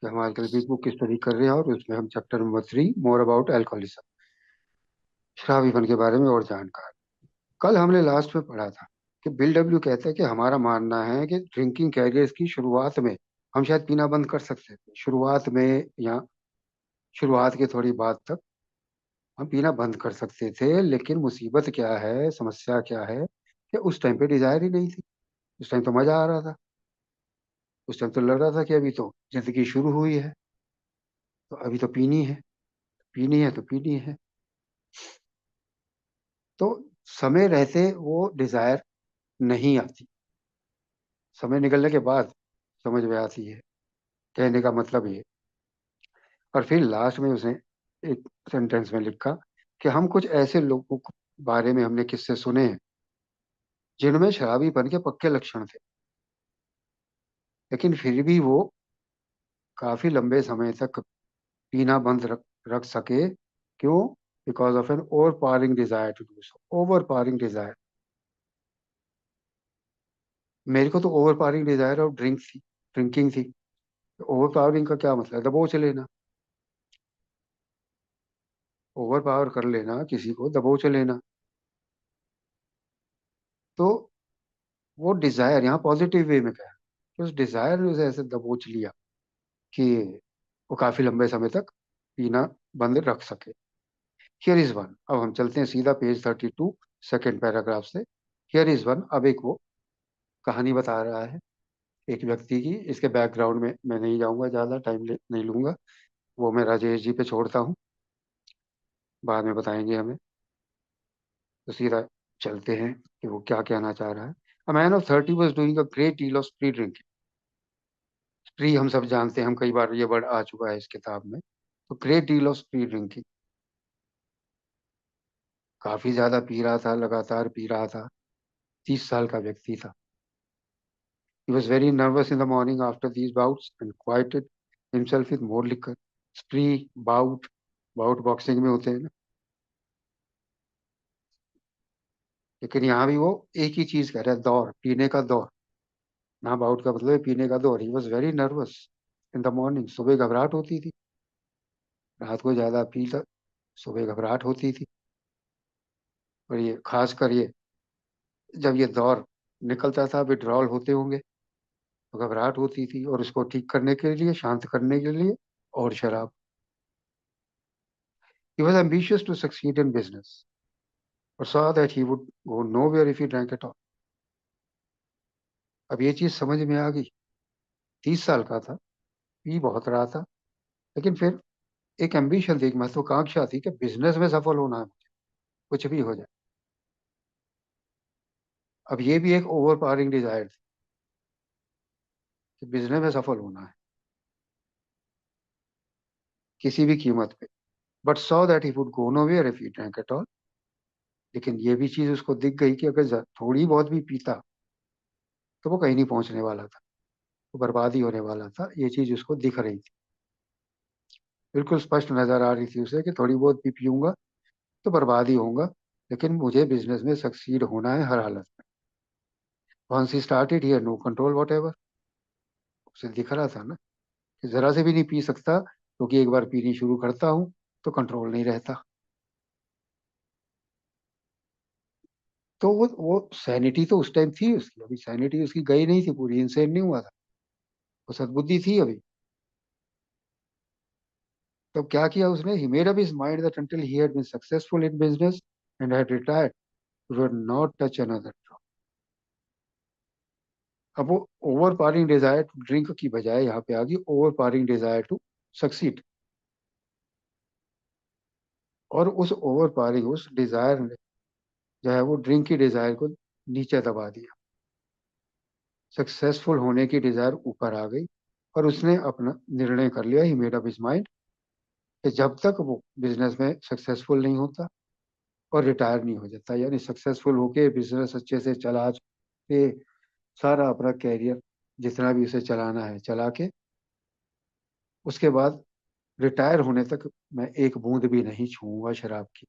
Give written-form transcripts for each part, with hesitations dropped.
कि हम आजकल बिग बुक की स्टडी कर रहे हैं और उसमें हम chapter number 3 more about alcoholism, शराबीपन के बारे में और जानकार। कल हमने लास्ट में पढ़ा था कि बिल डब्ल्यू कहता है कि हमारा मानना है कि ड्रिंकिंग कैरियर्स की शुरुआत में हम शायद पीना बंद कर सकते थे, शुरुआत में या शुरुआत के थोड़ी बाद तक हम पीना बंद कर सकते थे। लेकिन मुसीबत क्या है, समस्या क्या है कि उस टाइम पे डिजायर ही नहीं थी। उस टाइम तो मजा आ रहा था, उस टाइम तो लग रहा था कि अभी तो जिंदगी शुरू हुई है, तो अभी तो पीनी है, पीनी है तो पीनी है। तो समय रहते वो डिजायर नहीं आती, समय निकलने के बाद समझ में आती है, कहने का मतलब ये। और फिर लास्ट में उसने एक सेंटेंस में लिखा कि हम कुछ ऐसे लोगों के बारे में हमने किस्से सुने हैं जिनमें शराबीपन के पक्के लक्षण थे, लेकिन फिर भी वो काफी लंबे समय तक पीना बंद रख सके। क्यों? Because of an overpowering desire to do so, overpowering desire. मेरे को तो overpowering desire of drinking थी। ओवर पावरिंग का क्या मतलब? दबोच लेना, ओवर पावर कर लेना, किसी को दबोच लेना। तो वो डिजायर यहाँ पॉजिटिव वे में कहा कि उस डिजायर ने उसे ऐसे दबोच लिया कि वो काफी लंबे समय तक पीना बंद रख सके। Here is one. अब हम चलते हैं सीधा पेज 32 सेकेंड पैराग्राफ से। Here is one. अब एक वो कहानी बता रहा है एक व्यक्ति की। इसके बैकग्राउंड में मैं नहीं जाऊंगा, ज्यादा टाइम नहीं लूंगा, वो मैं राजेश जी पे छोड़ता हूँ, बाद में बताएंगे हमें। तो सीधा चलते हैं कि वो क्या कहना चाह रहा है। A man of 30 was doing a great deal of स्प्री drinking. स्प्री हम सब जानते हैं, हम कई बार ये वर्ड आ चुका है इस किताब में। तो ग्रेट डील ऑफ स्प्री ड्रिंकिंग, काफी ज्यादा पी रहा था, लगातार पी रहा था। 30 साल का व्यक्ति था। He was very nervous in the morning after these bouts and quieted himself with more liquor. Spree, bout boxing में होते हैं ना। लेकिन यहाँ भी वो एक ही चीज कह रहा है, दौर, पीने का दौर। ना बाउट का मतलब है पीने का दौर। He was very nervous in the morning. सुबह घबराहट होती थी, रात को ज्यादा पी तक सुबह घबराहट होती थी। और ये खासकर ये जब ये दौर निकलता था, विड्रॉल होते होंगे, तो घबराहट होती थी। और उसको ठीक करने के लिए, शांत करने के लिए और शराब। He was ambitious to succeed in business और saw that he would go nowhere if he drank at all. अब ये चीज समझ में आ गई। 30 साल का था, पी बहुत रहा था, लेकिन फिर एक एम्बिशन थी, एक महत्वाकांक्षा थी कि बिजनेस में सफल होना है मुझे, कुछ भी हो जाए। अब ये भी एक ओवर पावरिंग डिजायर थी कि बिजनेस में सफल होना है किसी भी कीमत पे। But saw that he would go nowhere if he drank at all. लेकिन ये भी चीज उसको दिख गई कि अगर थोड़ी बहुत भी पीता तो वो कहीं नहीं पहुंचने वाला था, वो बर्बाद ही होने वाला था। ये चीज उसको दिख रही थी, बिल्कुल स्पष्ट नजर आ रही थी उसे कि थोड़ी बहुत भी पीऊंगा तो बर्बाद ही होऊंगा, लेकिन मुझे बिजनेस में सक्सीड होना है हर हालत में। Once he started here no control whatever. उसे दिख रहा था ना कि जरा से भी नहीं पी सकता, क्योंकि एक बार पीनी शुरू करता हूं तो कंट्रोल नहीं रहता। तो वो सैनिटी तो उस टाइम थी उसकी, अभी सैनिटी उसकी गई नहीं थी पूरी, इंसेन नहीं हुआ था, वो सद्बुद्धि थी अभी। तो क्या किया उसने? He made up his mind that until he had been successful in business and had retired, he would not touch another drop. अब वो overpowering desire to drink की बजाय यहाँ पे आ गई overpowering desire to succeed. और उस ओवर पावरिंग, उस डिजायर ने जो है वो ड्रिंक की डिजायर को नीचे दबा दिया। सक्सेसफुल होने की डिजायर ऊपर आ गई और उसने अपना निर्णय कर लिया, he made up his mind, कि जब तक वो बिजनेस में सक्सेसफुल नहीं होता और रिटायर नहीं हो जाता, यानी सक्सेसफुल होके बिजनेस अच्छे से चला के सारा अपना कैरियर जितना भी उसे चलाना है चला के, उसके बाद रिटायर होने तक मैं एक बूंद भी नहीं छूऊंगा शराब की।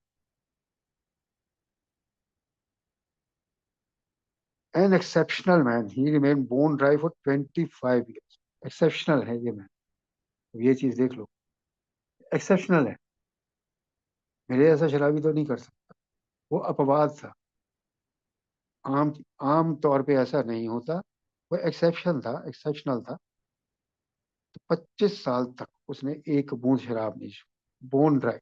An exceptional man he remain bone dry for 25 years. Exceptional है ये मैन, अब ये चीज देख लो, एक्सेप्शनल है। मेरे ऐसा शराबी तो नहीं कर सकता। वो अपवाद था। आम आम तौर पे ऐसा नहीं होता। वो एक्सेप्शन था, एक्सेप्शनल था। तो 25 साल तक उसने एक बूंद शराब नहीं छू। बोन ड्राई,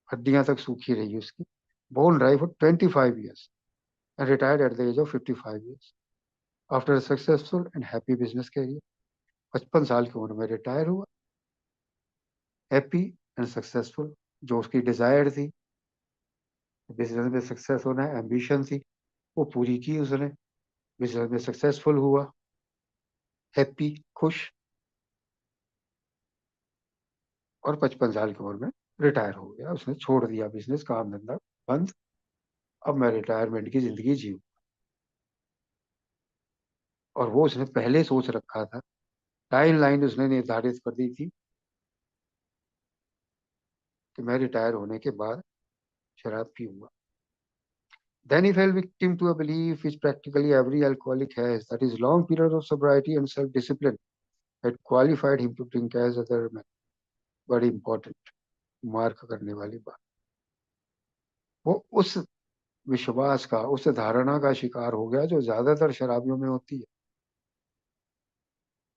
हड्डियां तक सूखी रही उसकी। Bone dry for 25 years and retired at the age of 55 years after a successful and happy business career। 55 साल की उम्र में रिटायर हुआ, हैप्पी एंड सक्सेसफुल। जो उसकी डिजायर थी, बिजनेस में सक्सेस होना, एम्बिशन थी, वो पूरी की उसने। बिजनेस में सक्सेसफुल हुआ, हैप्पी, खुश, और 55 साल की उम्र में रिटायर हो गया। उसने छोड़ दिया बिजनेस, काम धंधा बंद। अब मैं रिटायरमेंट की जिंदगी जीऊँ। और वो उसने पहले सोच रखा था, टाइम लाइन उसने निर्धारित कर दी थी कि मैं रिटायर होने के बाद शराब पीऊंगा। Then he fell victim to a belief which practically every alcoholic has, that his long period of sobriety and self-discipline had qualified him to drink as other men। बड़ी इंपॉर्टेंट मार्क करने वाली बात। वो उस विश्वास का, उस धारणा का शिकार हो गया जो ज्यादातर शराबियों में होती है,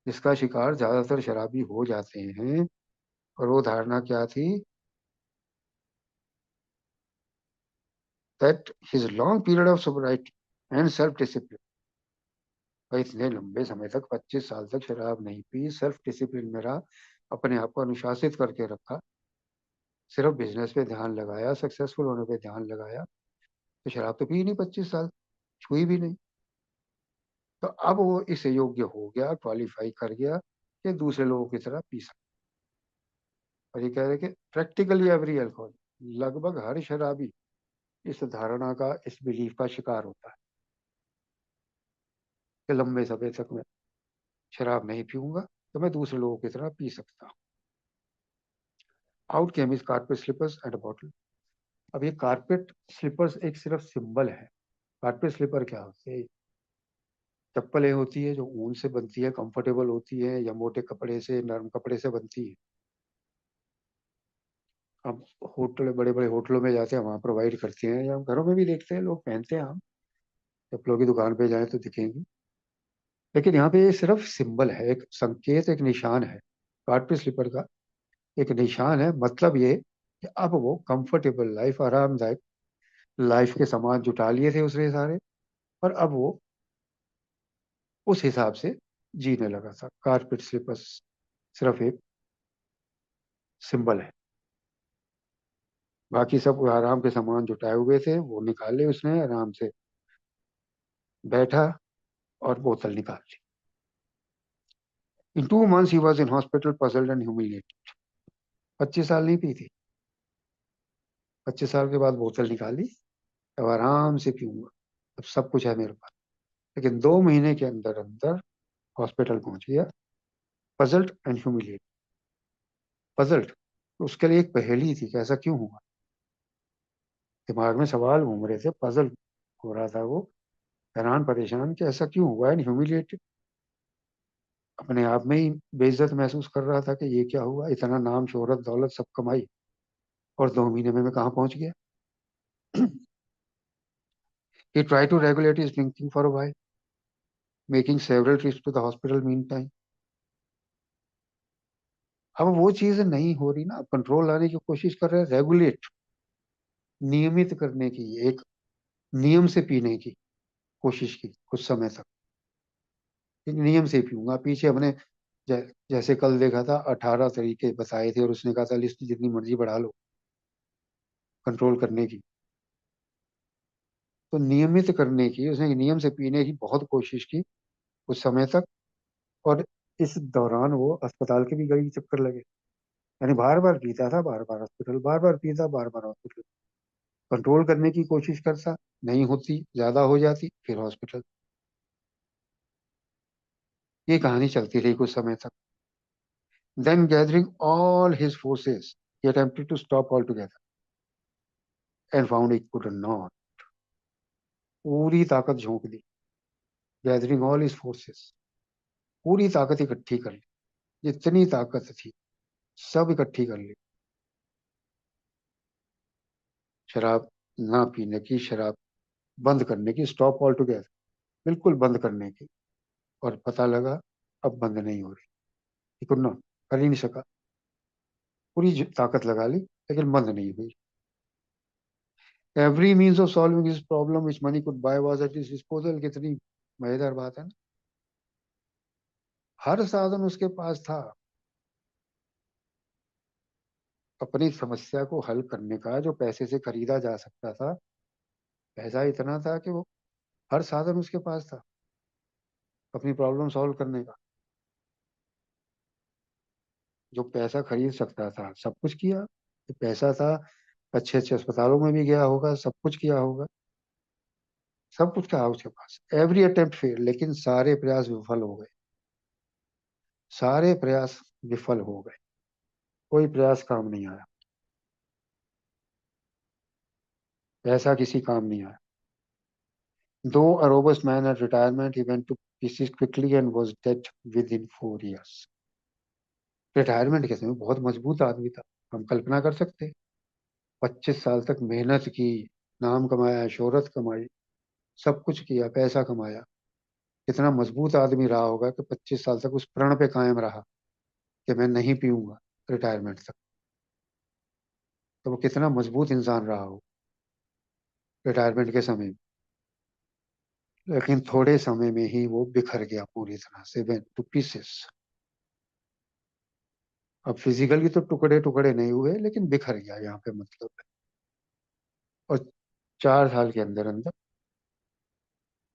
जिसका शिकार ज्यादातर शराबी हो जाते हैं। और वो धारणा क्या थी? That his long period of sobriety and self discipline. भाई इतने लंबे समय तक, 25 साल तक शराब नहीं पी, सेल्फ डिसिप्लिन में रहा, अपने आप को अनुशासित करके रखा, सिर्फ बिजनेस पे ध्यान लगाया, सक्सेसफुल होने पे ध्यान लगाया, तो शराब तो पी नहीं 25 साल, छुई भी नहीं। तो अब वो इस योग्य हो गया, क्वालिफाई कर गया कि दूसरे लोगों की तरह पी सकता। और ये कह रहे कि प्रैक्टिकली एवरी अल्कोहल, लगभग हर शराबी इस धारणा का, इस बिलीफ का शिकार होता है कि लंबे समय तक मैं शराब नहीं पीऊंगा तो मैं दूसरे लोगों की तरह पी सकता हूँ। Out came his carpet slippers and bottle. अब ये कारपेट स्लीपर्स एक सिर्फ सिंबल है। कारपेट स्लीपर क्या होते हैं? चप्पलें होती है जो ऊन से बनती है, कंफर्टेबल होती है, या मोटे कपड़े से, नरम कपड़े से बनती है। अब होटल, बड़े बड़े होटलों में जाते हैं, वहां प्रोवाइड करते हैं, या घरों में भी देखते हैं लोग पहनते हैं। हम चप्पलों की दुकान पे जाएं तो दिखेंगी। लेकिन यहाँ पे ये सिर्फ सिंबल है, एक संकेत, एक निशान है। कारपेट स्लीपर का एक निशान है। मतलब ये कि अब वो कंफर्टेबल लाइफ, आरामदायक लाइफ के सामान जुटा लिए थे उसने सारे, और अब वो उस हिसाब से जीने लगा था। कारपेट स्लीपर्स सिर्फ एक सिंबल है। बाकी सब आराम के सामान जुटाए हुए थे, वो निकाले उसने आराम से, बैठा और बोतल निकाल ली। इन 2 months he was in hospital, puzzled and humiliated. 25 साल नहीं पी थी, 25 साल के बाद बोतल निकाली। अब आराम से पीऊंगा, अब सब कुछ है मेरे पास। लेकिन 2 महीने के अंदर अंदर हॉस्पिटल पहुंच गया, पजल्ड एंड ह्यूमिलिएटेड। पजल्ड, उसके लिए एक पहेली थी कि ऐसा क्यों हुआ। दिमाग में सवाल घूम रहे थे, पजल हो रहा था वो, हैरान परेशान कि ऐसा क्यों हुआ। एंड ह्यूमिलिएटेड, अपने आप में ही बेइज्जत महसूस कर रहा था कि ये क्या हुआ, इतना नाम, शोहरत, दौलत सब कमाई, और 2 महीने में मैं कहाँ पहुंच गया। He tried to regulate his drinking for a while, making several trips to the hospital meantime। अब वो चीज नहीं हो रही ना, अब कंट्रोल लाने की कोशिश कर रहे हैं, रेगुलेट, नियमित करने की, एक नियम से पीने की कोशिश की कुछ समय तक। एक नियम से पीऊंगा। पीछे हमने जैसे कल देखा था, 18 तरीके बताए थे, और उसने कहा था लिस्ट जितनी मर्जी बढ़ा लो कंट्रोल करने की। तो नियमित करने की, उसने नियम से पीने की बहुत कोशिश की कुछ समय तक। और इस दौरान वो अस्पताल के भी कई चक्कर लगे, यानी बार बार पीता था, बार बार हॉस्पिटल, बार बार पीता, बार बार हॉस्पिटल। कंट्रोल करने की कोशिश करता, नहीं होती, ज्यादा हो जाती, फिर हॉस्पिटल। ये कहानी चलती रही कुछ समय तक। Then gathering all his forces, he attempted to stop altogether and found he could not। पूरी ताकत झोंक दी, गैदरिंग ऑल हिज फोर्सेस, पूरी ताकत इकट्ठी कर ली, जितनी ताकत थी सब इकट्ठी कर ली। शराब ना पीने की, शराब बंद करने की, स्टॉप ऑल टुगेदर, बिल्कुल बंद करने की। और पता लगा अब बंद नहीं हो रही। ही कुड नॉट, कर ही नहीं सका। पूरी ताकत लगा ली लेकिन बंद नहीं हुई। Every means of solving his problem which money could bye was at his disposal. कितनी मजेदार बात है ना। हर साधन उसके पास था अपनी समस्या को हल करने का, जो पैसे से खरीदा जा सकता था। पैसा इतना था कि वो हर साधन उसके पास था अपनी प्रॉब्लम सॉल्व करने का। जो पैसा खरीद सकता था सब कुछ किया। जो पैसा था अच्छे अच्छे अस्पतालों में भी गया होगा, सब कुछ किया होगा। सब कुछ था उसके पास। एवरी अटेम्प्ट फेल, लेकिन सारे प्रयास विफल हो गए। सारे प्रयास विफल हो गए। कोई प्रयास काम नहीं आया। पैसा किसी काम नहीं आया। दो a robust man at retirement, he went to pieces quickly and was dead within 4 years। Retirement के समय बहुत मजबूत आदमी था। हम कल्पना कर सकते हैं। 25 साल तक मेहनत की, नाम कमाया, शोहरत कमाई, सब कुछ किया, पैसा कमाया। कितना मजबूत आदमी रहा होगा कि 25 साल तक उस प्रण पे कायम रहा कि मैं नहीं पीऊंगा रिटायरमेंट तक। तो वो कितना मजबूत इंसान रहा हो रिटायरमेंट के समय में। लेकिन थोड़े समय में ही वो बिखर गया पूरी तरह से, वेंट टू पीसेस। अब फिजिकली तो टुकड़े टुकड़े नहीं हुए लेकिन बिखर गया यहाँ पे मतलब है। और 4 साल के अंदर अंदर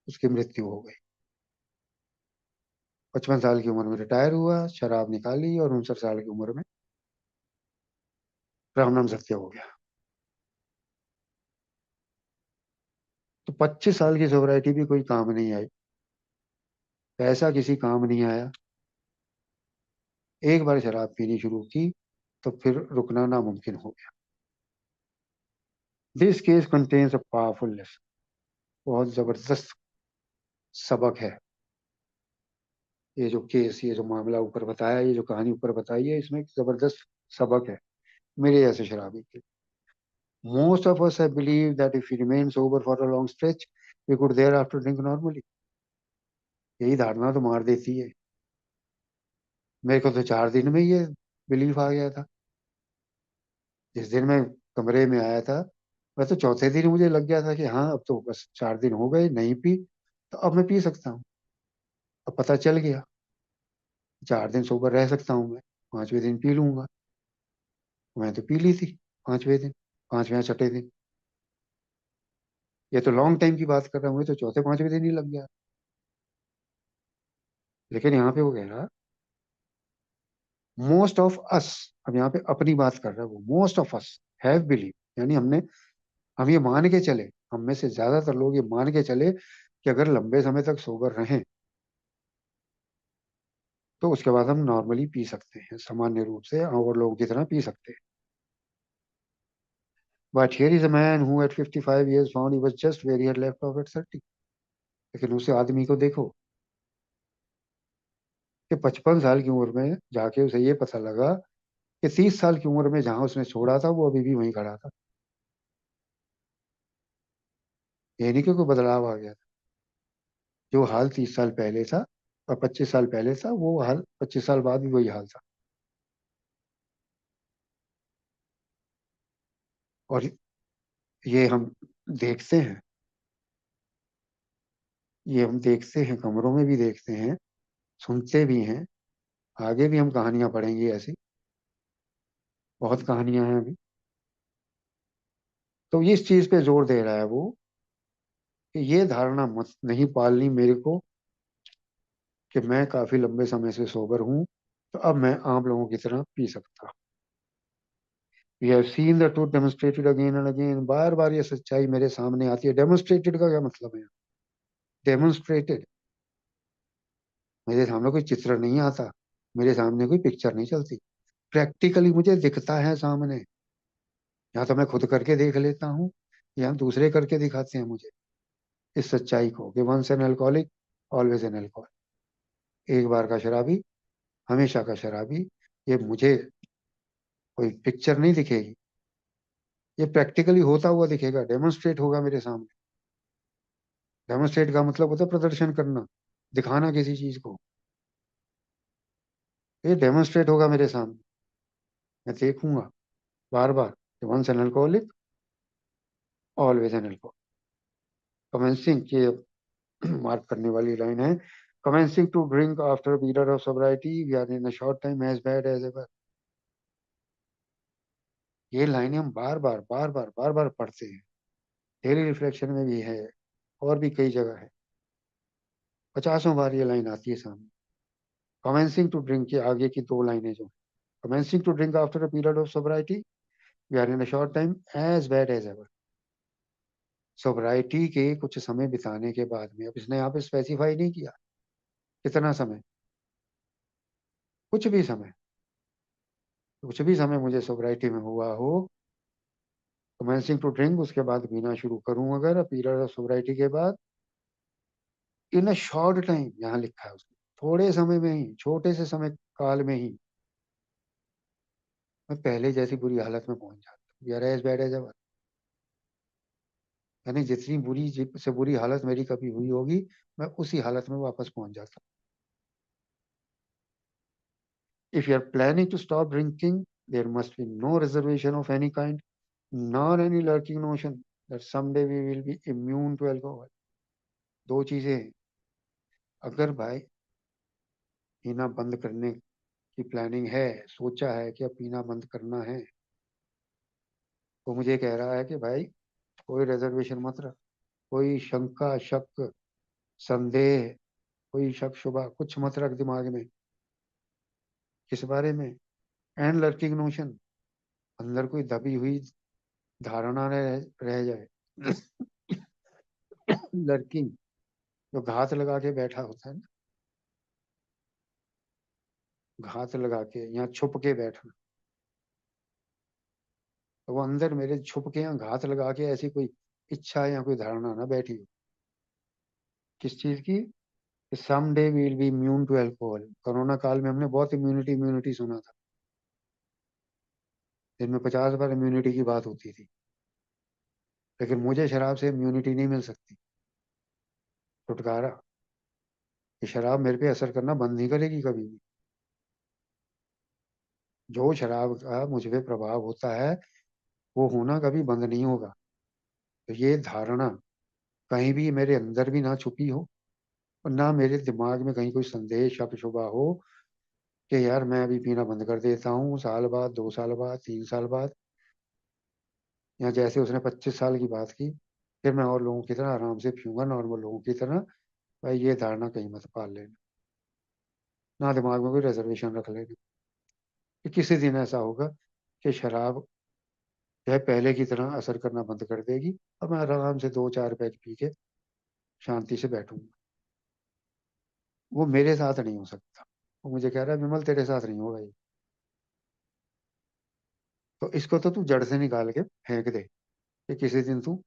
उसकी मृत्यु हो गई। 55 साल की उम्र में रिटायर हुआ, शराब निकाली, और 59 साल की उम्र में राम नाम सत्य हो गया। तो 25 साल की सोबराइटी भी कोई काम नहीं आई। पैसा किसी काम नहीं आया। एक बार शराब पीनी शुरू की तो फिर रुकना नामुमकिन हो गया। This case contains a powerful lesson. बहुत जबरदस्त सबक है। ये जो केस, ये जो मामला ऊपर बताया, ये जो कहानी ऊपर बताई है, इसमें एक जबरदस्त सबक है मेरे जैसे शराबी के। Most of us have believe that if we remain sober for a long stretch we could thereafter drink normally. यही धारणा तो मार देती है। मेरे को तो 4 दिन में ये बिलीफ आ गया था। जिस दिन मैं कमरे में आया था, मैं तो चौथे दिन मुझे लग गया था कि हाँ अब तो बस 4 दिन हो गए नहीं पी, तो अब मैं पी सकता हूँ। अब पता चल गया 4 दिन सोबर रह सकता हूँ मैं, 5वें दिन पी लूंगा। मैं तो पी ली थी 5वें दिन, 5वें या 6ठे दिन। ये तो लॉन्ग टाइम की बात कर रहा हूँ, ये तो चौथे 5वें दिन ही लग गया। लेकिन यहाँ पे वो कह रहा मोस्ट ऑफ अस, अब यहाँ पे अपनी बात कर रहा है वो, most of us have believe, यानी हम ये मान के चले, हम में से ज्यादातर लोग ये मान के चले कि अगर लंबे समय तक सोबर रहें तो उसके बाद हम नॉर्मली पी सकते हैं, सामान्य रूप से और लोगों की तरह पी सकते हैं। But here is a man who at 55 years found he was just where he had left off at 30। लेकिन उस आदमी को देखो कि 55 साल की उम्र में जाके उसे ये पता लगा कि 30 साल की उम्र में जहां उसने छोड़ा था वो अभी भी वहीं खड़ा था। ये नहीं कि कोई बदलाव आ गया था। जो हाल 30 साल पहले था और 25 साल पहले था, वो हाल 25 साल बाद भी वही हाल था। और ये हम देखते हैं, ये हम देखते हैं, कमरों में भी देखते हैं, सुनते भी हैं। आगे भी हम कहानियां पढ़ेंगे ऐसी, बहुत कहानियां हैं अभी। तो इस चीज पे जोर दे रहा है वो कि ये धारणा मत नहीं पालनी मेरे को कि मैं काफी लंबे समय से सोबर हूं तो अब मैं आम लोगों की तरह पी सकता। We have seen the truth demonstrated again and again. बार बार ये सच्चाई मेरे सामने आती है। डेमोन्स्ट्रेटेड का क्या मतलब है? डेमोन्स्ट्रेटेड, मेरे सामने कोई चित्र नहीं आता, मेरे सामने कोई पिक्चर नहीं चलती, प्रैक्टिकली मुझे दिखता है सामने। या तो मैं खुद करके देख लेता हूँ या दूसरे करके दिखाते हैं मुझे इस सच्चाई को कि once an alcoholic always an alcoholic. एक बार का शराबी हमेशा का शराबी। ये मुझे कोई पिक्चर नहीं दिखेगी, ये प्रैक्टिकली होता हुआ दिखेगा, डेमोन्स्ट्रेट होगा मेरे सामने। डेमोन्स्ट्रेट का मतलब होता है प्रदर्शन करना, दिखाना किसी चीज को। ये डेमोन्स्ट्रेट होगा मेरे सामने, मैं देखूंगा बार बार। Once an alcoholic always an alcoholic. Commencing के मार्क करने वाली लाइन है, commencing to drink after period of sobriety we are in a short time as bad as ever. ये लाइनें हम बार बार पढ़ते हैं, डेली रिफ्लेक्शन में भी है, और भी कई जगह है। पचासों बार ये लाइन आती है सामने। कमेंसिंग टू ड्रिंक के आगे की दो लाइनें जो, commencing to drink after a period of sobriety we are in a short time as bad as ever. Sobriety के कुछ समय बिताने के बाद में, अब इसने यहाँ पे स्पेसिफाई नहीं किया कितना समय, कुछ भी समय, कुछ भी समय मुझे सोब्राइटी में हुआ हो, कमेंसिंग टू ड्रिंक उसके बाद पीना शुरू करूं अगर पीरियड ऑफ सोब्राइटी के बाद, इन अ शॉर्ट टाइम यहाँ लिखा है उसने, थोड़े समय में ही, छोटे से समय काल में ही मैं पहले जैसी बुरी हालत में पहुंच जाता हूँ। यार एज बैड एज एवर, यानी जितनी से बुरी हालत मेरी कभी हुई होगी, मैं उसी हालत में वापस पहुंच जाता हूँ। If you are planning to stop drinking there must be no reservation of any kind, nor any lurking notion that someday we will be immune to alcohol. दो चीजें हैं, अगर भाई पीना बंद करने की प्लानिंग है, सोचा है कि अब पीना बंद करना है, तो मुझे कह रहा है कि भाई कोई रिजर्वेशन मत रख, कोई शंका शक संदेह, कोई शक शुबा कुछ मत रख दिमाग में। किस बारे में? एंड लर्किंग नोशन, अंदर कोई दबी हुई धारणा न रह जाए। लर्किंग, जो घात लगा के बैठा होता है ना, घात लगा के यहाँ छुप के बैठना, तो वो अंदर मेरे छुप के यहाँ घात लगा के ऐसी कोई इच्छा या कोई धारणा ना बैठी हो। किस चीज की? Someday we will be immune to alcohol. Corona काल में हमने बहुत इम्यूनिटी इम्यूनिटी सुना था, दिन में 50 बार इम्यूनिटी की बात होती थी, लेकिन मुझे शराब से इम्यूनिटी नहीं मिल सकती। छुटकारा, ये शराब मेरे पे असर करना बंद नहीं करेगी कभी भी। जो शराब का मुझ पे प्रभाव होता है वो होना कभी बंद नहीं होगा। तो ये धारणा कहीं भी मेरे अंदर भी ना छुपी हो, और ना मेरे दिमाग में कहीं कोई संदेह शक शुबा हो कि यार मैं अभी पीना बंद कर देता हूँ, साल बाद, 2 साल बाद, 3 साल बाद, या जैसे उसने 25 साल की बात की, फिर मैं और लोगों की तरह आराम से पीऊंगा नॉर्मल लोगों की तरह। भाई ये धारणा कहीं मत पाल लेना, ना दिमाग में कोई रिजर्वेशन रख लेना कि किसी दिन ऐसा होगा कि शराब जो है पहले की तरह असर करना बंद कर देगी, और मैं आराम से 2 4 पैक पी के शांति से बैठूंगा। वो मेरे साथ नहीं हो सकता। वो मुझे कह रहा है विमल तेरे साथ नहीं होगा ये, तो इसको तो तू जड़ से निकाल के फेंक दे कि किसी दिन तू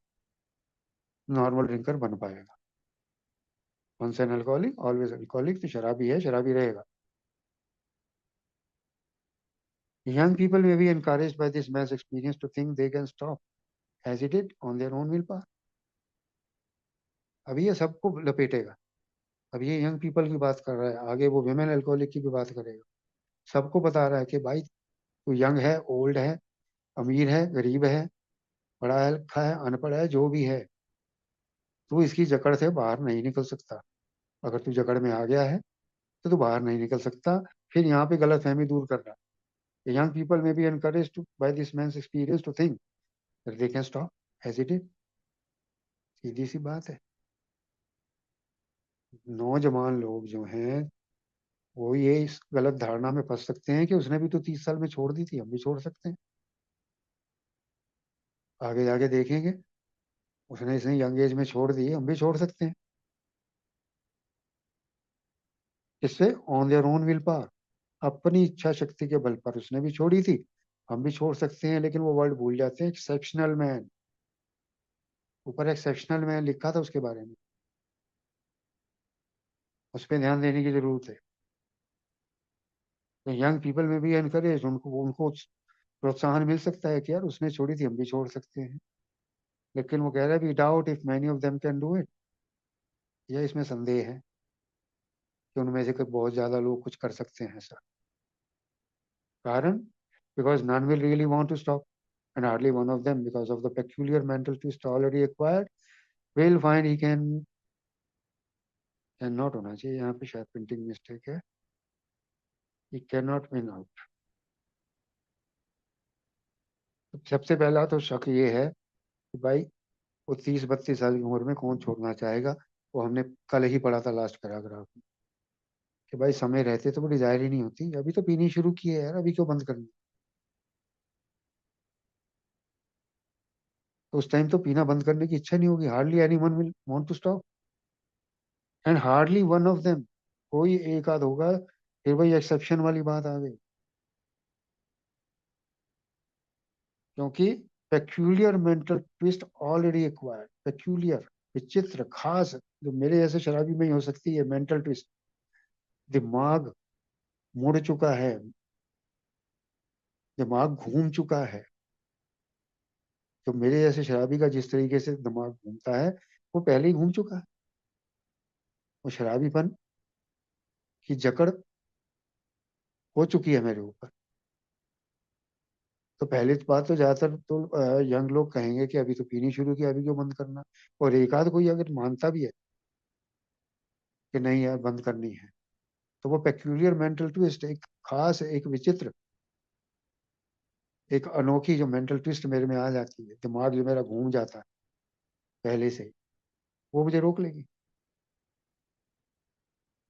नॉर्मल ड्रिंकर बन पाएगा। Once an alcoholic always alcoholic, तो शराबी है शराबी रहेगा। Young people may be encouraged by this mass experience to think they can stop as he did on their own willpower। अभी ये सबको लपेटेगा। अब ये यंग पीपल की बात कर रहा है, आगे वो विमेन अल्कोहलिक की भी बात करेगा। सबको बता रहा है कि भाई तू यंग है, ओल्ड है, अमीर है, गरीब है, पढ़ा है लिखा है, अनपढ़ है, जो भी है, तू इसकी जकड़ से बाहर नहीं निकल सकता। अगर तू जकड़ में आ गया है तो तू बाहर नहीं निकल सकता। फिर यहाँ पे गलत फहमी दूर कर रहा है। Young people may be encourage to by this man's experience to think that they can stop as it is. सीधी सी बात है। नौजवान लोग जो हैं वो ये इस गलत धारणा में फंस सकते हैं कि उसने भी तो 30 साल में छोड़ दी थी, हम भी छोड़ सकते हैं। आगे जाके देखेंगे, उसने इसने यंग एज में छोड़ दी, हम भी छोड़ सकते हैं। इससे on their own will power, अपनी इच्छा शक्ति के बल पर उसने भी छोड़ी थी, हम भी छोड़ सकते हैं। लेकिन वो वर्ड भूल जाते हैं, एक्सेप्शनल मैन। ऊपर एक्सेप्शनल मैन लिखा था उसके बारे में, उस पर ध्यान देने की जरूरत है। यंग पीपल में भी एनकरेज, उनको उनको प्रोत्साहन मिल सकता है कि यार उसने छोड़ी थी, हम भी छोड़ सकते हैं। लेकिन वो कह रहा है we doubt if many of them can do it. यह इसमें संदेह है कि उनमें से कोई बहुत ज्यादा लोग कुछ कर सकते हैं ऐसा। कारण, because none will really want to stop, and hardly one of them, because of the peculiar mental twist already acquired, will find he can not होना चाहिए, यहाँ पे शायद प्रिंटिंग मिस्टेक है, he cannot win out। तो सबसे पहला तो शक ये है कि भाई वो 30-32 साल की उम्र में कौन छोड़ना चाहेगा। वो हमने कल ही पढ़ा था लास्ट पैराग्राफ में कि भाई समय रहते तो वो डिजायर ही नहीं होती। अभी तो पीनी शुरू की है यार, अभी क्यों बंद करनी। तो उस टाइम तो पीना बंद करने की इच्छा नहीं होगी। Hardly anyone will want to stop, and hardly one of them, कोई एक आध होगा। फिर वही एक्सेप्शन वाली बात आ गई, क्योंकि peculiar mental twist already acquired. Peculiar, विचित्र, खास, जो मेरे जैसे शराबी में ही हो सकती है मेंटल ट्विस्ट। दिमाग मुड़ चुका है, दिमाग घूम चुका है। तो मेरे जैसे शराबी का जिस तरीके से दिमाग घूमता है, वो पहले ही घूम चुका है। वो शराबीपन की जकड़ हो चुकी है मेरे ऊपर। तो पहली बात तो ज्यादातर तो यंग लोग कहेंगे कि अभी तो पीनी शुरू की, अभी क्यों बंद करना। और एक आध कोई अगर मानता भी है कि नहीं यार बंद करनी है, तो वो पेक्यूलियर मेंटल ट्विस्ट, एक खास, एक विचित्र, एक अनोखी जो मेंटल ट्विस्ट मेरे में आ जाती है, दिमाग जो मेरा घूम जाता है पहले से ही, वो मुझे रोक लेगी।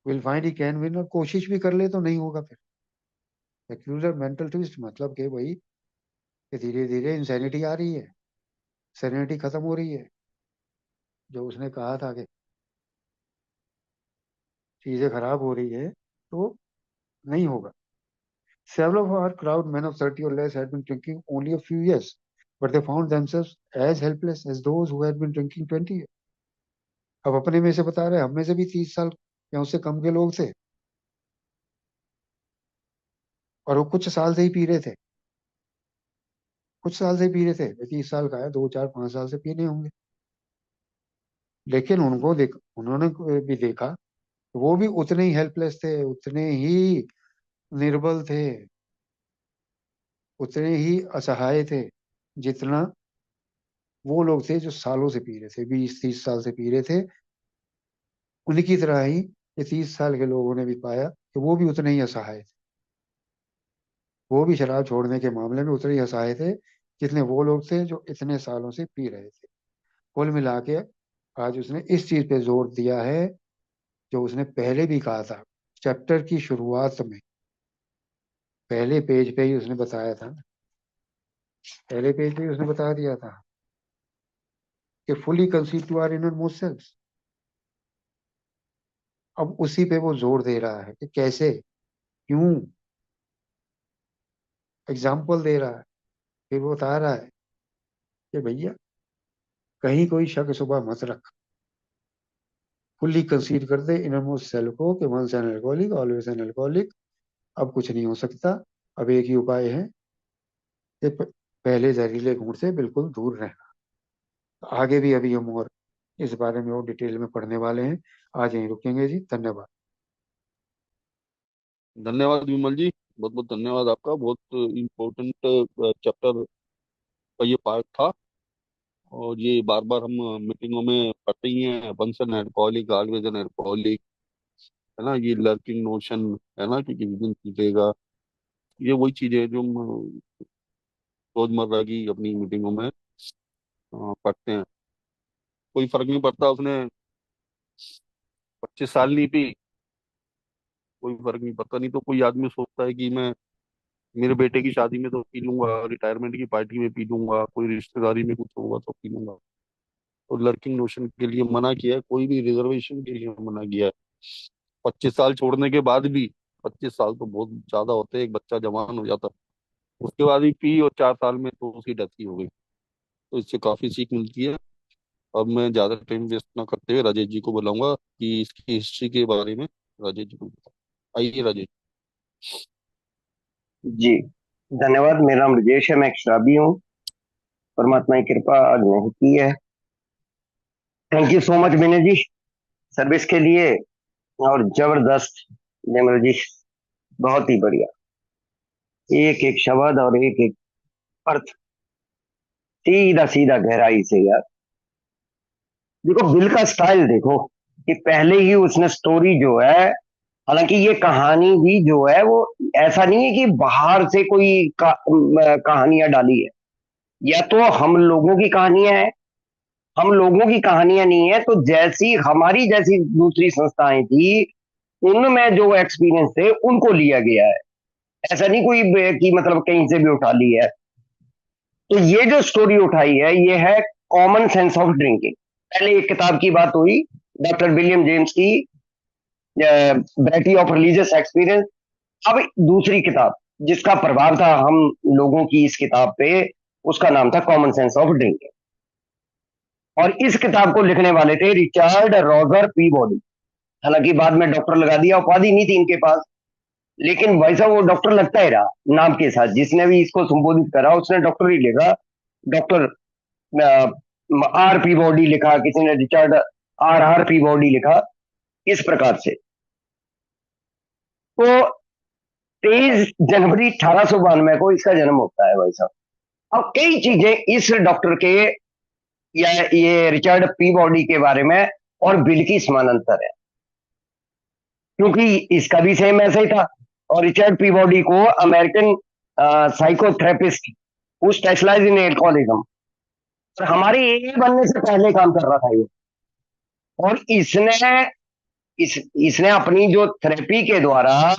Will find he can win, और कोशिश भी कर ले तो नहीं होगा फिर। पेक्यूलियर मेंटल ट्विस्ट मतलब कि वही कि धीरे धीरे इंसैनिटी आ रही है, सेरेनिटी खत्म हो रही है। जो उसने कहा था कि चीजें खराब हो रही है, तो नहीं होगा। Several of our crowd, men of 30 or less, had been drinking only a few years, but they found themselves as helpless as those who had been drinking 20 years. अब अपने में से बता रहे हैं, हम में से भी 30 साल या उससे कम के लोग थे, और वो कुछ साल से ही पी रहे थे। कुछ साल से ही पी रहे थे, 30 साल का है, 2 4 5 साल से पीने होंगे। लेकिन उनको देख, उन्होंने भी देखा, वो भी उतने ही हेल्पलेस थे, उतने ही निर्बल थे, उतने ही असहाय थे, जितना वो लोग थे जो सालों से पी रहे थे, 20 30 साल से पी रहे थे। उनकी तरह ही ये 30 साल के लोगों ने भी पाया कि वो भी उतने ही असहाय थे। वो भी शराब छोड़ने के मामले में उतने ही असहाय थे जितने वो लोग थे जो इतने सालों से पी रहे थे। कुल मिला के आज उसने इस चीज पे जोर दिया है जो उसने पहले भी कहा था, चैप्टर की शुरुआत में, पहले पेज पे ही उसने बताया था। पहले पेज पे ही उसने बता दिया था कि fully conceive to our innermost self. अब उसी पे वो जोर दे रहा है कि कैसे, क्यों, एग्जाम्पल दे रहा है। फिर वो बता रहा है कि भैया कहीं कोई शक सुबह मत रख, फुल्ली कंसीड कर दे इनरमोस्ट सेल को कि once an alcoholic always an alcoholic. अब कुछ नहीं हो सकता। अब एक ही उपाय है कि पहले जहरीले घूंट से बिल्कुल दूर रहना। आगे भी अभी हम और इस बारे में और डिटेल में पढ़ने वाले हैं। आज यहीं रुकेंगे जी, धन्यवाद। धन्यवाद विमल जी। बहुत बहुत धन्यवाद आपका। बहुत इम्पोर्टेंट चैप्टर का ये पार्ट था। और ये बार बार हम मीटिंगों में पढ़ते ही हैं, once an alcoholic always an alcoholic, है ना। ये लर्किंग नोशन है ना कि किसी दिन पीटेगा। ये वही चीजें हैं जो हम रोजमर्रा की अपनी मीटिंगों में पढ़ते हैं। कोई फर्क नहीं पड़ता उसने 25 साल नहीं पी, कोई फर्क नहीं पड़ता। नहीं तो कोई आदमी सोचता है कि मैं मेरे बेटे की शादी में तो पी लूंगा, रिटायरमेंट की पार्टी में पी लूंगा, कोई रिश्तेदारी में कुछ होगा तो पी लूंगा। तो लर्किंग नोशन के लिए मना किया है, कोई भी रिजर्वेशन के लिए मना किया है। 25 साल छोड़ने के बाद भी, 25 साल तो बहुत ज्यादा होते हैं, एक बच्चा जवान हो जाता है। उसके बाद भी पी और 4 साल में तो उसकी डेथ ही हो गई। तो इससे काफी सीख मिलती है। अब मैं ज्यादा टाइम वेस्ट ना करते हुए राजेश जी को बुलाऊंगा कि इसकी हिस्ट्री के बारे में राजेश जी को बताओ। आइए राजेश। जी, धन्यवाद। मेरा नाम राजेश है, मैं एक शराबी हूँ। परमात्मा की कृपा आज नहीं की है। Thank you so much Vinay ji, service के लिए। और जबरदस्त विमल जी, बहुत ही बढ़िया। एक एक शब्द और एक एक अर्थ, सीधा सीधा गहराई से यार। देखो बिल का स्टाइल देखो, कि पहले ही उसने स्टोरी जो है, हालांकि ये कहानी भी जो है वो ऐसा नहीं है कि बाहर से कोई कहानियां डाली है, या तो हम लोगों की कहानियां हैं। हम लोगों की कहानियां नहीं है, तो जैसी हमारी जैसी दूसरी संस्थाएं थी, उनमें जो एक्सपीरियंस थे उनको लिया गया है। ऐसा नहीं कोई कि मतलब कहीं से भी उठा ली है। तो ये जो स्टोरी उठाई है, ये है कॉमन सेंस ऑफ ड्रिंकिंग। पहले एक किताब की बात हुई, डॉक्टर विलियम जेम्स की, वैरायटी ऑफ रिलीजियस एक्सपीरियंस। अब दूसरी किताब जिसका प्रभाव था हम लोगों की इस किताब पे, उसका नाम था कॉमन सेंस ऑफ ड्रिंकिंग। और इस किताब को लिखने वाले थे रिचर्ड रॉजर पीबॉडी। हालांकि बाद में डॉक्टर लगा दिया, उपाधि नहीं थी इनके पास, लेकिन वैसा वो डॉक्टर लगता ही रहा नाम के साथ। जिसने भी इसको संबोधित करा उसने डॉक्टर ही लिखा। डॉक्टर आर पी बॉडी लिखा, किसी ने Richard R R Peabody लिखा, इस प्रकार से। तो 23 जनवरी 1892 को इसका जन्म होता है भाई साहब। अब कई चीजें इस डॉक्टर के या ये रिचर्ड पी बॉडी के बारे में और बिल की समानांतर है, क्योंकि इसका भी सेम ऐसा ही था। और रिचर्ड पीबॉडी को American psychotherapist who specialize in alcoholism, और हमारे ए बनने से पहले काम कर रहा था ये। और इसने अपनी जो थेरेपी के द्वारा,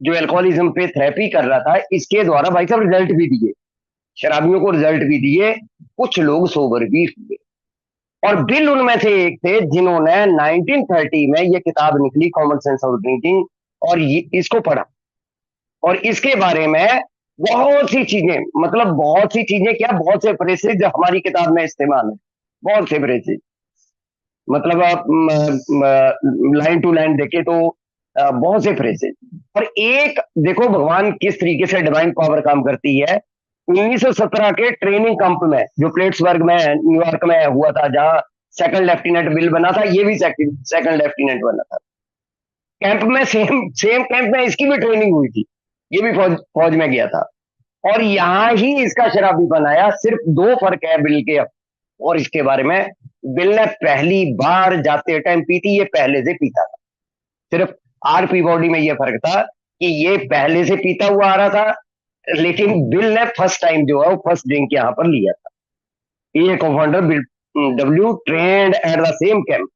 जो एल्कोहलिज्म पे थेरेपी कर रहा था, इसके द्वारा भाई साहब रिजल्ट भी दिए, शराबियों को रिजल्ट भी दिए, कुछ लोग सोबर भी हुए। और बिल उनमें से एक थे जिन्होंने 1930 में ये किताब निकली कॉमन सेंस ऑफ ड्रिंकिंग, और इसको पढ़ा। और इसके बारे में बहुत सी चीजें, मतलब बहुत सी चीजें क्या, बहुत से फ्रेसेज हमारी किताब में इस्तेमाल है। बहुत से फ्रेसेज, मतलब आप लाइन टू लाइन देखे तो बहुत से फ्रेसेज। और एक देखो भगवान किस तरीके से डिवाइन पावर काम करती है। 1917 के ट्रेनिंग कैंप में, जो प्लेट्सबर्ग में न्यूयॉर्क में हुआ था, जहां सेकंड लेफ्टिनेंट बिल बना था, ये भी सेकंड लेफ्टिनेंट बना था। कैंप में सेम सेम कैंप में इसकी भी ट्रेनिंग हुई थी। ये भी फौज फौज में गया था। और यहां ही इसका शराबी बनाया। सिर्फ दो फर्क है बिल के और इसके बारे में। बिल ने पहली बार जाते टाइम पी थी, ये पहले से पीता था। सिर्फ आर पी बॉडी में ये फर्क था कि ये पहले से पीता हुआ आ रहा था, लेकिन बिल ने फर्स्ट टाइम जो है वो फर्स्ट ड्रिंक यहां पर लिया था। ये co-founder bill W trend at the same camp.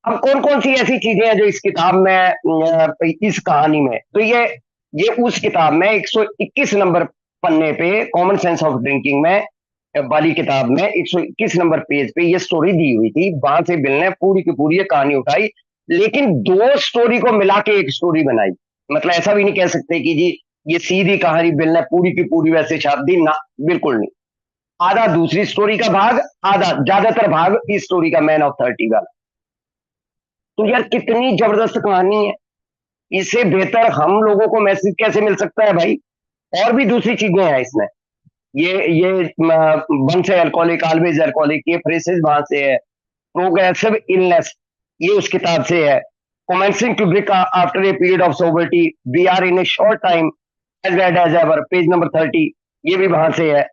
अब कौन कौन सी ऐसी चीजें हैं जो इस किताब में, इस कहानी में, तो ये उस किताब में 121 नंबर पन्ने पे, कॉमन सेंस ऑफ ड्रिंकिंग में वाली किताब में 121 नंबर पेज पे ये स्टोरी दी हुई थी। वहां से बिल ने पूरी की पूरी ये कहानी उठाई, लेकिन दो स्टोरी को मिला के एक स्टोरी बनाई। मतलब ऐसा भी नहीं कह सकते कि जी ये सीधी कहानी बिल ने पूरी की पूरी वैसे छाप दी ना, बिल्कुल नहीं। आधा दूसरी स्टोरी का भाग, आधा ज्यादातर भाग इस स्टोरी का, मैन ऑफ 30 वाला। तो यार कितनी जबरदस्त कहानी है। इससे बेहतर हम लोगों को मैसेज कैसे मिल सकता है भाई। और भी दूसरी चीजें हैं इसमें। ये वंस अल्कोहलिक ऑलवेज अल्कोहलिक, ये फ्रेसेस वहां से है। प्रोग्रेसिव इलनेस, ये उस किताब से है। Commencing to drink after a period of sobriety, we are in a short time as bad as ever, page number 30, ये भी वहां से है।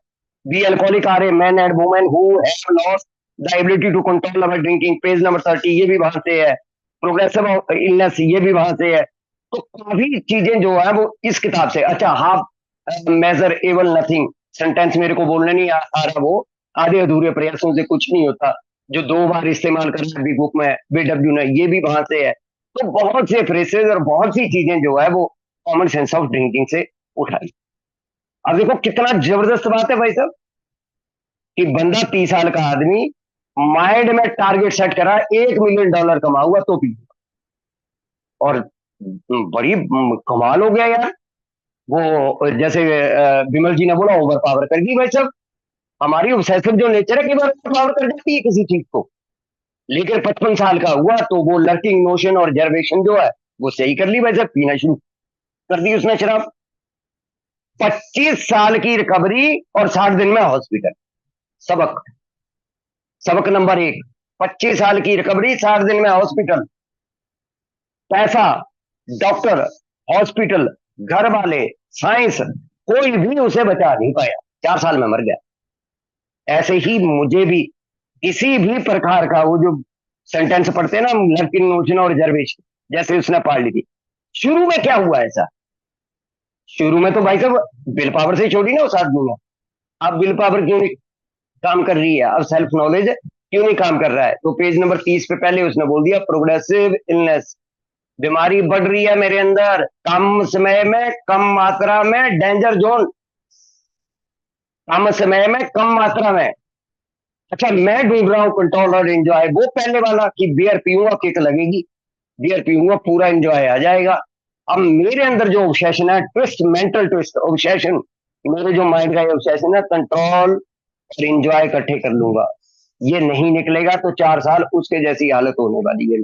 We alcoholic are a man and women who have lost the ability to control our drinking, page number 30, ये भी वहां से है। प्रोग्रेसिव इलनेस, ये भी वहां से है। तो काफी चीजें जो है वो इस किताब से। अच्छा, हाफ मेजर एवल नथिंग, सेंटेंस मेरे को बोलने नहीं आ रहा वो, आधे अधूरे प्रयासों से कुछ नहीं होता, जो 2 बार इस्तेमाल करना है बुक में बीडब्ल्यू ने, ये भी वहां से है। तो बहुत से फ्रेसेस और बहुत सी चीजें जो है वो कॉमन सेंस ऑफ ड्रिंकिंग से उठाई। अब देखो कितना जबरदस्त बात है भाई साहब, कि बंदा 30 साल का आदमी माइंड में टारगेट सेट करा, $1 मिलियन कमाऊंगा तो भी। और बड़ी कमाल हो गया यार। वो जैसे विमल जी ने बोला, ओवर पावर कर गई भाई साहब। हमारी ऑब्सेसिव जो नेचर है, कई बार ओवर पावर कर जाती है किसी चीज को। लेकिन 55 साल का हुआ तो वो लर्किंग नोशन और जर्वेशन जो है वो सही कर ली भाई साहब, पीना शुरू कर दी उसने शराब। 25 साल की रिकवरी और 60 दिन में हॉस्पिटल। सबक, सबक नंबर 1, 25 साल की रिकवरी, 60 दिन में हॉस्पिटल। पैसा, डॉक्टर, हॉस्पिटल, घर वाले, साइंस, कोई भी उसे बचा नहीं पाया, 4 साल में मर गया। ऐसे ही मुझे भी किसी भी प्रकार का वो जो सेंटेंस पढ़ते हैं ना, लेफ्टिन नोशन और रिजर्वेशन, जैसे उसने पढ़ ली थी। शुरू में क्या हुआ ऐसा? शुरू में तो भाई साहब विल पावर से छोड़ी ना उस आदमी ने। अब विल पावर क्यों नहीं काम कर रही है, अब सेल्फ नॉलेज क्यों नहीं काम कर रहा है? तो पेज नंबर 30 पे पहले उसने बोल दिया, प्रोग्रेसिव इलनेस, बीमारी बढ़ रही है मेरे अंदर, कम समय में कम मात्रा में, डेंजर जोन, कम समय में कम मात्रा में। अच्छा, मैं ढूंढ रहा हूं कंट्रोल और एंजॉय, वो पहले वाला कि बियर पीऊंगा किक लगेगी, बियर पीऊंगा पूरा एंजॉय आ जाएगा। अब मेरे अंदर जो ऑब्सेशन है, ट्विस्ट, मेंटल ट्विस्ट, ऑब्सेशन, मेरे जो माइंड का ऑब्सेशन है, कंट्रोल और एंजॉय इकट्ठे कर लूंगा, ये नहीं निकलेगा तो 4 साल उसके जैसी हालत होने वाली है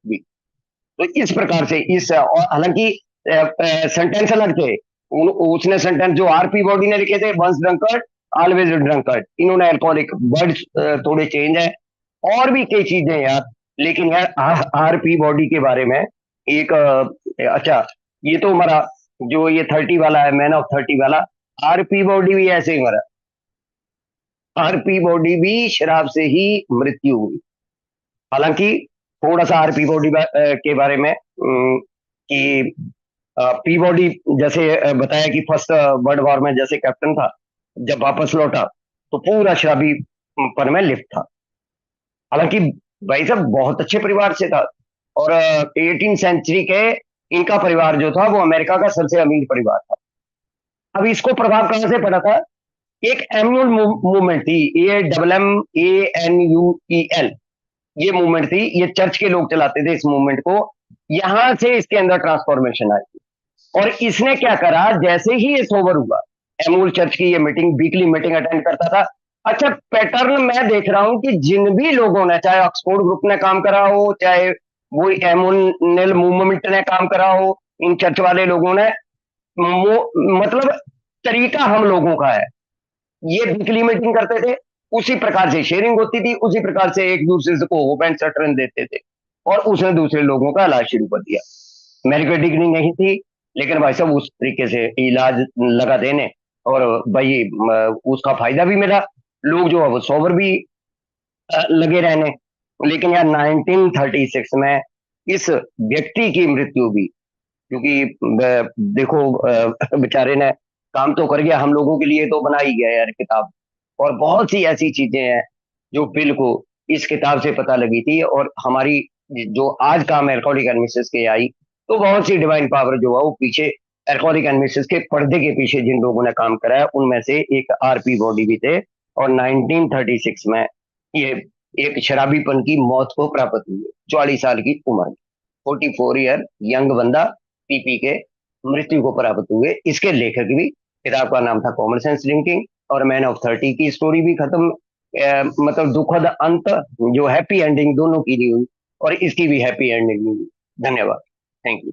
भी। तो इस प्रकार से इस, और हालांकि सेंटेंस अलग थे, उसने सेंटेंस जो आरपी बॉडी ने लिखे थे, वंस ड्रंकर्ड ऑलवेज ड्रंकर्ड, इन्होंने अल्कोहलिक, वर्ड्स थोड़े चेंज है, और भी कई चीजें यार। लेकिन यार आरपी बॉडी के बारे में एक अच्छा, ये तो हमारा जो ये 30 वाला है, मैन ऑफ 30 वाला, आरपी बॉडी भी ऐसे ही मरा। आरपी बॉडी भी शराब से ही मृत्यु हुई। हालांकि थोड़ा सा आरपी बॉडी के बारे में कि पी बॉडी जैसे बताया कि फर्स्ट वर्ल्ड वॉर में जैसे कैप्टन था, जब वापस लौटा तो पूरा शराबी पर में लिप्त था। हालांकि भाई साहब बहुत अच्छे परिवार से था, और 18 सेंचुरी के इनका परिवार जो था वो अमेरिका का सबसे अमीर परिवार था। अब इसको प्रभाव कहां से पड़ा था? एक एम्यूल मूवमेंट थी, AMMANUEL, ये मूवमेंट थी, ये चर्च के लोग चलाते थे इस मूवमेंट को, यहां से इसके अंदर ट्रांसफॉर्मेशन आई। और इसने क्या करा, जैसे ही ये सोबर हुआ, एमूल चर्च की ये मीटिंग, वीकली मीटिंग अटेंड करता था। अच्छा, पैटर्न मैं देख रहा हूं कि जिन भी लोगों ने, चाहे ऑक्सफोर्ड ग्रुप ने काम करा हो, चाहे वो एमोनल मूवमेंट ने काम करा हो, इन चर्च वाले लोगों ने, मतलब तरीका हम लोगों का है, ये वीकली मीटिंग करते थे, उसी प्रकार से शेयरिंग होती थी, उसी प्रकार से एक दूसरे को होप एंड सटरन देते थे, और उसने दूसरे लोगों का इलाज शुरू कर दिया। मेडिकल डिग्री नहीं थी, लेकिन भाई साहब उस तरीके से इलाज लगा देने, और भाई उसका फायदा भी मिला, लोग जो है वो सोबर भी लगे रहने। लेकिन यार 1936 में इस व्यक्ति की मृत्यु भी, क्योंकि देखो बेचारे ने काम तो कर गया, हम लोगों के लिए तो बना ही गया यार किताब, और बहुत सी ऐसी चीजें हैं जो बिल को इस किताब से पता लगी थी। और हमारी जो आज काम एल्कोहलिक एनमिसिस के आई, तो बहुत सी डिवाइन पावर जो है वो पीछे एल्कोहलिक एनमिसिस के पर्दे के पीछे जिन लोगों ने काम करा है, उनमें से एक आरपी बॉडी भी थे। और 1936 में ये एक शराबीपन की मौत को प्राप्त हुई, 44 साल की उम्र में, 44 ईयर यंग बंदा पीपी के मृत्यु को प्राप्त हुए। इसके लेखक भी, किताब का नाम था कॉमन सेंस ड्रिंकिंग, और मैन ऑफ 30 की स्टोरी भी खत्म, मतलब दुखद अंत, जो हैप्पी एंडिंग दोनों की नहीं हुई, और इसकी भी हैप्पी एंडिंग नहीं हुई। धन्यवाद, थैंक यू।